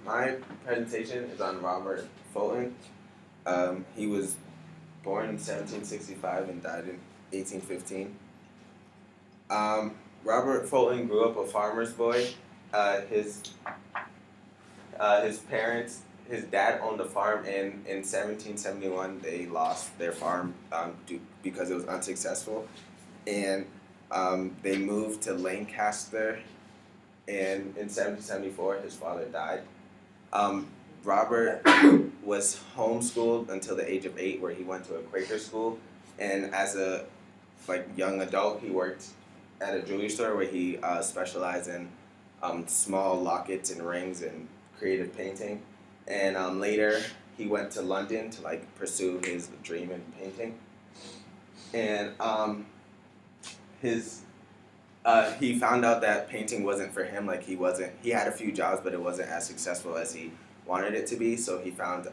My presentation is on Robert Fulton. He was born in 1765 and died in 1815. Robert Fulton grew up a farmer's boy. His parents, his dad owned a farm, and in 1771 they lost their farm because it was unsuccessful, and they moved to Lancaster. And in 1774, his father died. Robert was homeschooled until the age of 8, where he went to a Quaker school, and as a young adult, he worked at a jewelry store where he specialized in small lockets and rings and creative painting. And later, he went to London to pursue his dream in painting. And he found out that painting wasn't for him. He had a few jobs, but it wasn't as successful as he wanted it to be. So he found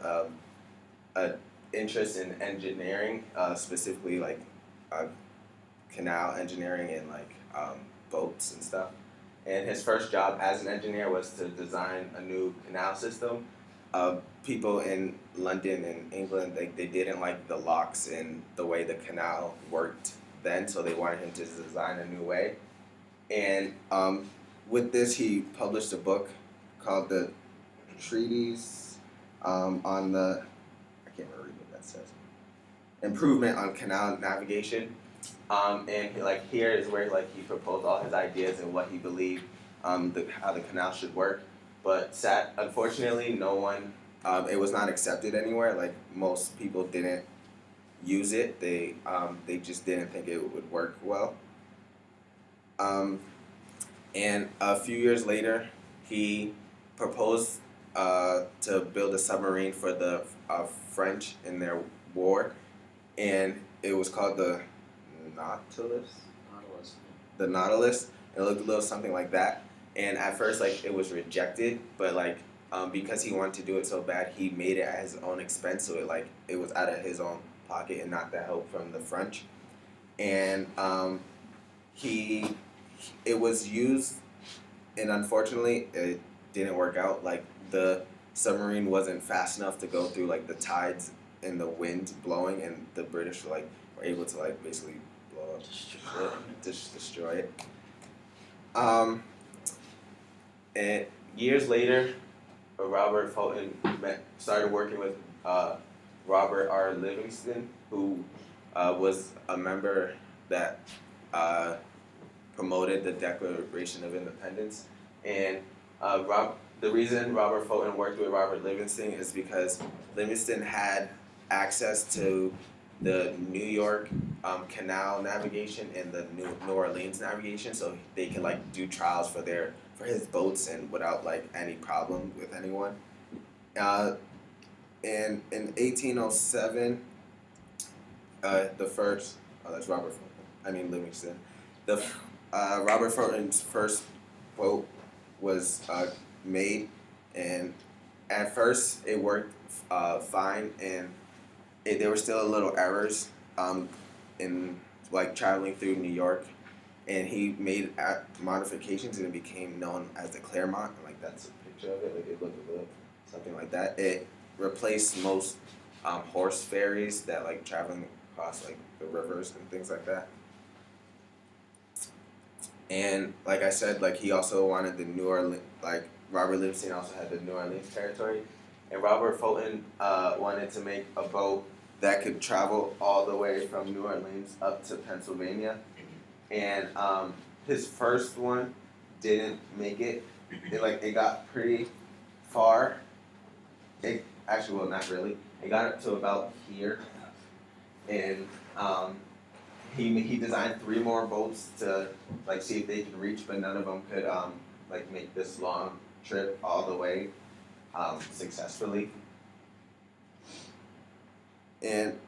an interest in engineering, specifically canal engineering and boats and stuff. And his first job as an engineer was to design a new canal system. People in London and England, they didn't like the locks and the way the canal worked then, so they wanted him to design a new way. And with this, he published a book called The Treatise on the, I can't remember what that says, Improvement on Canal Navigation. And here is where he proposed all his ideas and what he believed how the canal should work. But unfortunately, no one, it was not accepted anywhere. Most people didn't use it. They just didn't think it would work well. And a few years later, he proposed to build a submarine for the French in their war, and it was called the Nautilus. The Nautilus. It looked a little something like that. And at first, it was rejected, but because he wanted to do it so bad, he made it at his own expense. So it was out of his own pocket and not the help from the French. And it was used, and unfortunately, it didn't work out. The submarine wasn't fast enough to go through the tides and the wind blowing, and the British were able to basically blow up, destroy it. And years later, Robert Fulton started working with Robert R. Livingston, who was a member that promoted the Declaration of Independence. And the reason Robert Fulton worked with Robert Livingston is because Livingston had access to the New York Canal navigation and the New Orleans navigation, so they could do trials for his boats and without any problem with anyone. And in 1807, that's Robert Fulton. I mean Livingston. The Robert Fulton's first boat was made, and at first it worked fine, and there were still little errors in traveling through New York, and he made modifications, and it became known as the Claremont. That's a picture of it. It looked a little something like that. It replaced most horse ferries that traveling across the rivers and things like that. And like I said, he also wanted the New Orleans, Robert Livingston also had the New Orleans territory, and Robert Fulton wanted to make a boat that could travel all the way from New Orleans up to Pennsylvania. And his first one didn't make it. It got pretty far. Not really. It got up to about here, and he designed 3 more boats to see if they could reach, but none of them could make this long trip all the way successfully. And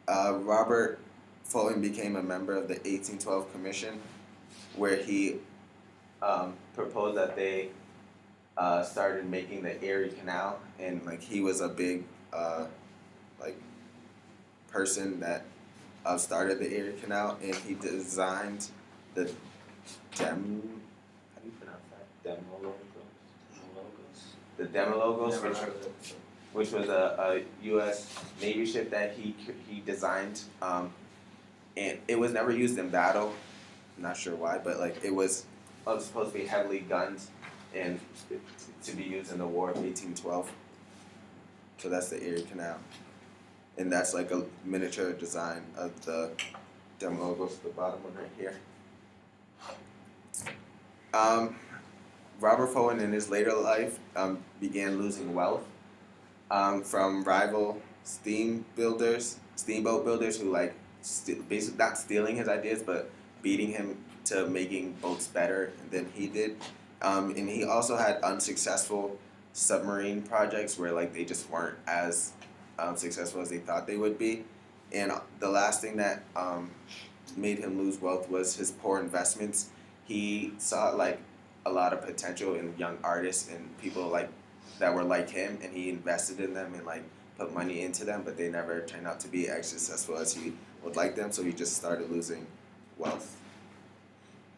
Robert Fulton became a member of the 1812 Commission, where he proposed that they started making the Erie Canal, and he was a big person that started the Erie Canal, and he designed the how do you pronounce that? The Demologos, Never which heard of it. which was a U.S. Navy ship that he designed, and it was never used in battle. I'm not sure why, but like it was supposed to be heavily gunned and to be used in the War of 1812. So that's the Erie Canal, and that's like a miniature design of the Demologos, the bottom one right here. Robert Fulton in his later life began losing wealth from rival steamboat builders who like basically not stealing his ideas but beating him to making boats better than he did. And he also had unsuccessful submarine projects where like they just weren't as successful as they thought they would be. And the last thing that made him lose wealth was his poor investments. He saw like a lot of potential in young artists and people like that were like him, and he invested in them and like put money into them, but they never turned out to be as successful as he would like them. So he just started losing wealth.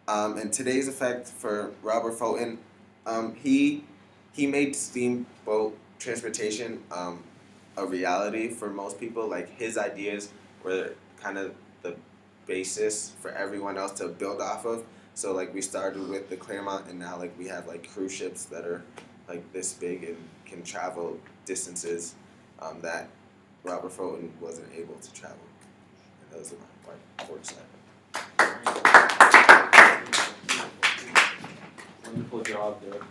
And today's effect for Robert Fulton, he made steamboat transportation a reality for most people. Like his ideas were kind of the basis for everyone else to build off of. So like we started with the Claremont, and now like we have like cruise ships that are like this big and can travel distances that Robert Fulton wasn't able to travel. And those are my words. Wonderful job, dude.